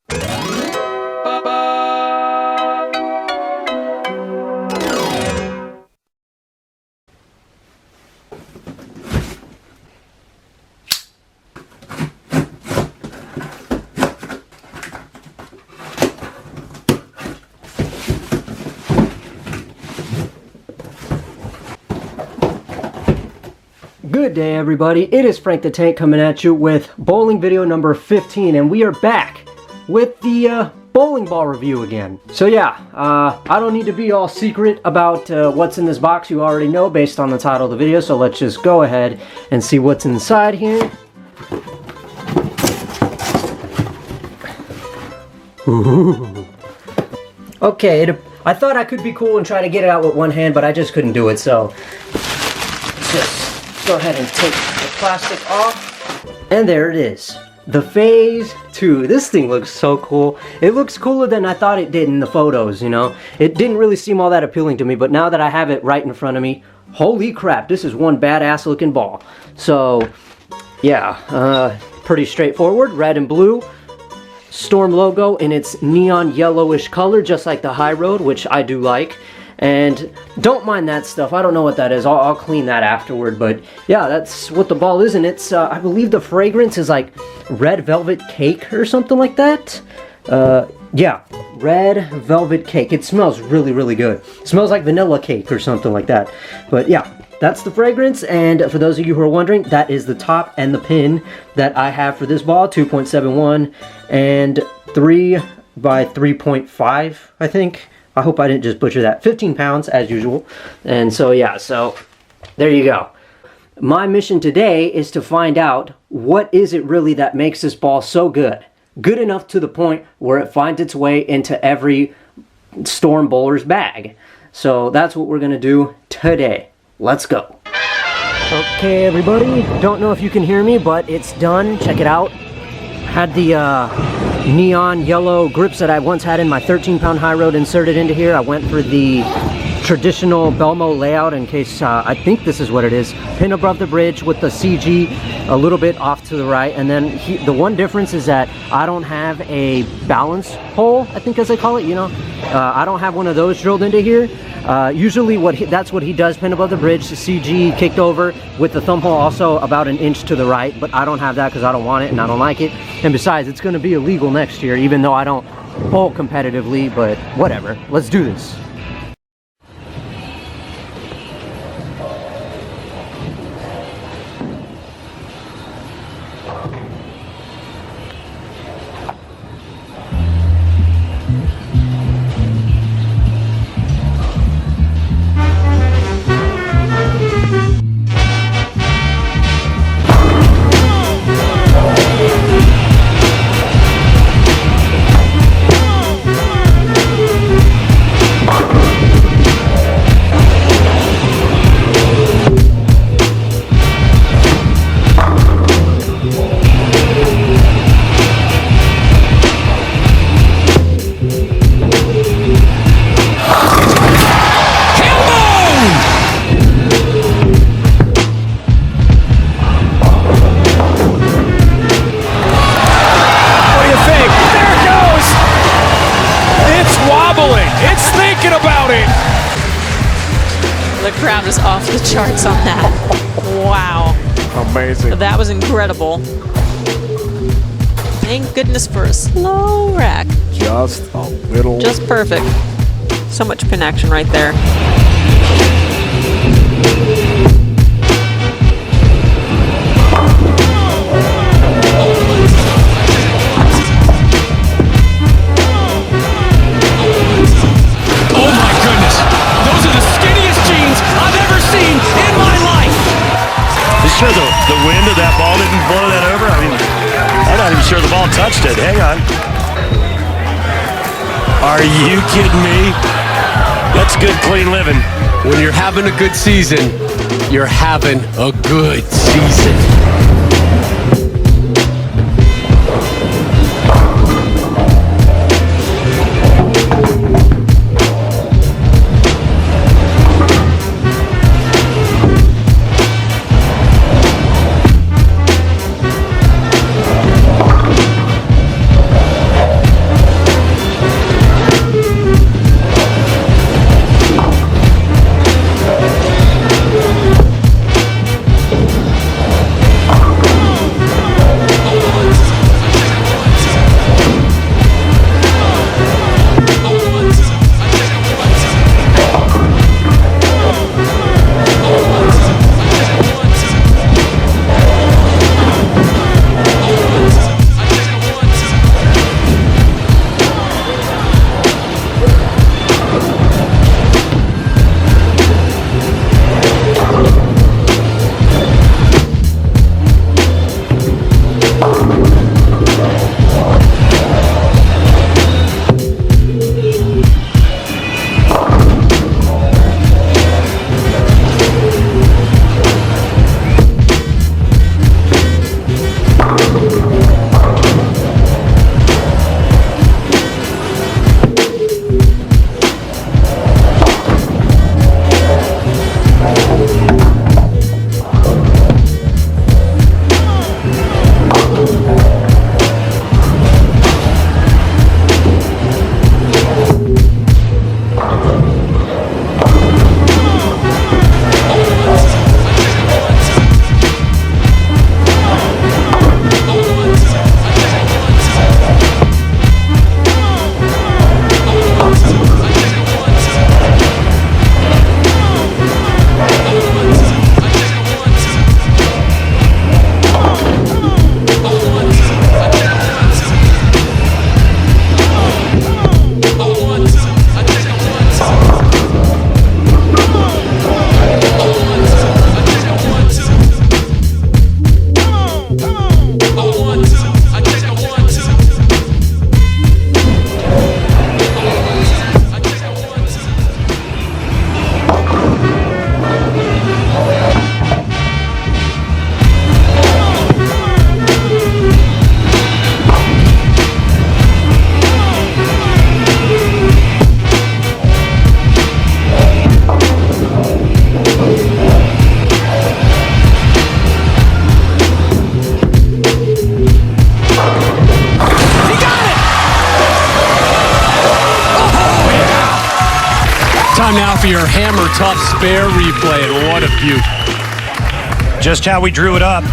Good day, everybody. It is Frank the Tank coming at you with bowling video number 15, and we are back with the bowling ball review again. So yeah, I don't need to be all secret about what's in this box. You already know based on the title of the video, so let's just go ahead and see what's inside here. Ooh. Okay, I thought I could be cool and try to get it out with one hand, but I just couldn't do it, so just go ahead and take the plastic off. And there it is. The Phaze 2. This thing looks so cool. It looks cooler than I thought it did in the photos, you know. It didn't really seem all that appealing to me, but now that I have it right in front of me, holy crap, this is one badass looking ball. So, yeah, pretty straightforward. Red and blue. Storm logo in its neon yellowish color, just like the High Road, which I do like. And don't mind that stuff. I don't know what that is. I'll clean that afterward. But yeah, that's what the ball is. And it's, I believe the fragrance is like red velvet cake or something like that. Yeah, red velvet cake. It smells really, really good. It smells like vanilla cake or something like that. But yeah, that's the fragrance. And for those of you who are wondering, that is the top and the pin that I have for this ball. 2.71 and 3 by 3.5, I think. I hope I didn't just butcher that. 15 pounds, as usual. And so, yeah, so there you go. My mission today is to find out what is it really that makes this ball so good. Good enough to the point where it finds its way into every Storm bowler's bag. So that's what we're going to do today. Let's go. Okay, everybody. Don't know if you can hear me, but it's done. Check it out. Had the neon yellow grips that I once had in my 13-pound High Road inserted into here. I went for the traditional Belmo layout in case, I think this is what it is. Pin above the bridge with the CG a little bit off to the right. And then the one difference is that I don't have a balance hole, I think as they call it, you know. I don't have one of those drilled into here. Usually that's what he does, pin above the bridge, the CG kicked over with the thumb hole also about an inch to the right, but I don't have that because I don't want it and I don't like it. And besides, it's going to be illegal next year, even though I don't bowl competitively, but whatever. Let's do this. The crowd was off the charts on that. Wow. Amazing. That was incredible. Thank goodness for a slow rack. Just a little. Just perfect. So much pin action right there. Sure the wind of that ball didn't blow that over? I mean, I'm not even sure the ball touched it. Hang on. Are you kidding me? That's good, clean living. When you're having a good season, you're having a good season. time now for your hammer tough spare replay, and what a beaut. Just how we drew it up.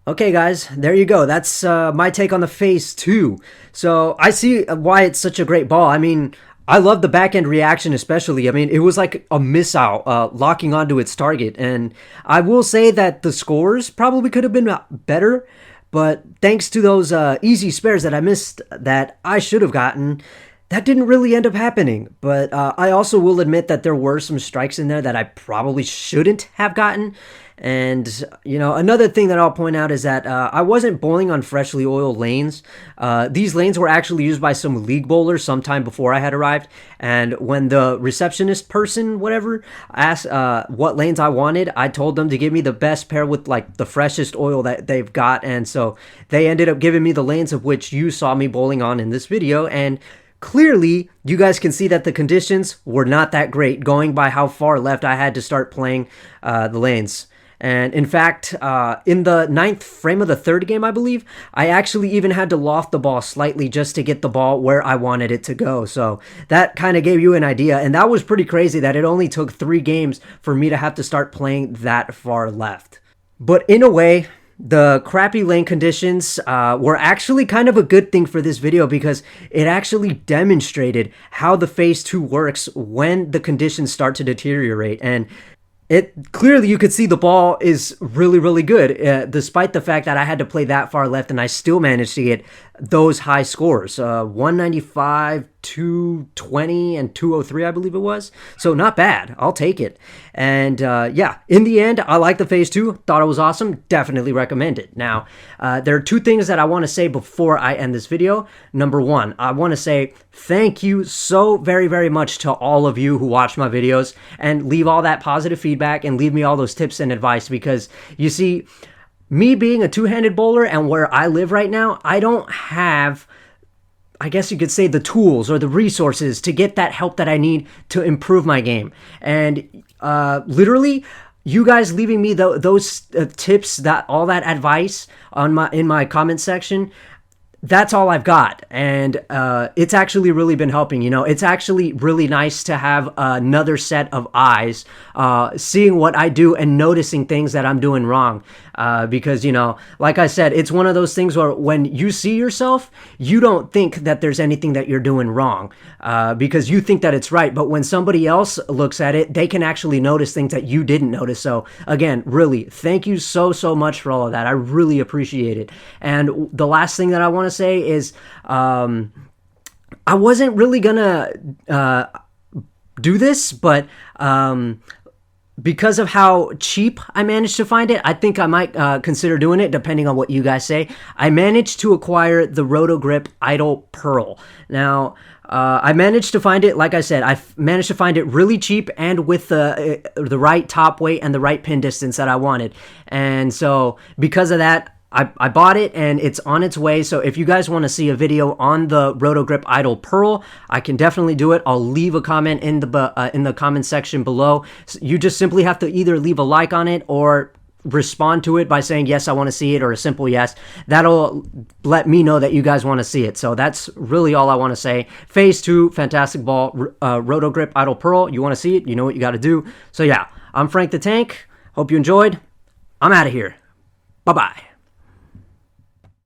Okay guys, there you go. That's my take on the Phaze 2. So I see why it's such a great ball. I mean, I love the back end reaction especially. I mean, it was like a missile locking onto its target. And I will say that the scores probably could have been better. But thanks to those easy spares that I missed that I should have gotten, that didn't really end up happening. But I also will admit that there were some strikes in there that I probably shouldn't have gotten. And, you know, another thing that I'll point out is that I wasn't bowling on freshly oiled lanes. These lanes were actually used by some league bowlers sometime before I had arrived. And when the receptionist person, whatever, asked what lanes I wanted, I told them to give me the best pair with, like, the freshest oil that they've got. And so they ended up giving me the lanes of which you saw me bowling on in this video. And clearly, you guys can see that the conditions were not that great, going by how far left I had to start playing the lanes. And in fact, in the 9th frame of the 3rd game, I believe, I actually even had to loft the ball slightly just to get the ball where I wanted it to go. So that kind of gave you an idea. And that was pretty crazy that it only took 3 games for me to have to start playing that far left. But in a way, the crappy lane conditions were actually kind of a good thing for this video because it actually demonstrated how the Phaze 2 works when the conditions start to deteriorate. And it clearly, you could see the ball is really, really good, despite the fact that I had to play that far left, and I still managed to get those high scores, 195, 220, and 203, I believe it was. So not bad. I'll take it. And yeah, in the end, I like the Phaze 2. Thought it was awesome. Definitely recommend it. Now, there are 2 things that I want to say before I end this video. Number 1, I want to say thank you so very, very much to all of you who watch my videos and leave all that positive feedback and leave me all those tips and advice, because you see, me being a two-handed bowler and where I live right now, I don't have, I guess you could say, the tools or the resources to get that help that I need to improve my game. And literally, you guys leaving me those tips, that all that advice in my comment section, that's all I've got. And it's actually really been helping. You know, it's actually really nice to have another set of eyes seeing what I do and noticing things that I'm doing wrong. because, you know, like I said, it's one of those things where when you see yourself, you don't think that there's anything that you're doing wrong, because you think that it's right. But when somebody else looks at it, they can actually notice things that you didn't notice. So again, really, thank you so much for all of that. I really appreciate it. And the last thing that I want to say is, I wasn't really gonna do this, but because of how cheap I managed to find it, I think I might consider doing it, depending on what you guys say. I managed to acquire the Roto-Grip Idle Pearl. Now, I managed to find it, like I said, I managed to find it really cheap and with the right top weight and the right pin distance that I wanted. And so, because of that, I bought it and it's on its way. So if you guys want to see a video on the Roto-Grip Idle Pearl, I can definitely do it. I'll leave a comment in the comment section below. You just simply have to either leave a like on it or respond to it by saying, yes, I want to see it, or a simple yes. That'll let me know that you guys want to see it. So that's really all I want to say. Phase 2, fantastic ball, Roto-Grip Idle Pearl. You want to see it? You know what you got to do. So yeah, I'm Frank the Tank. Hope you enjoyed. I'm out of here. Bye-bye.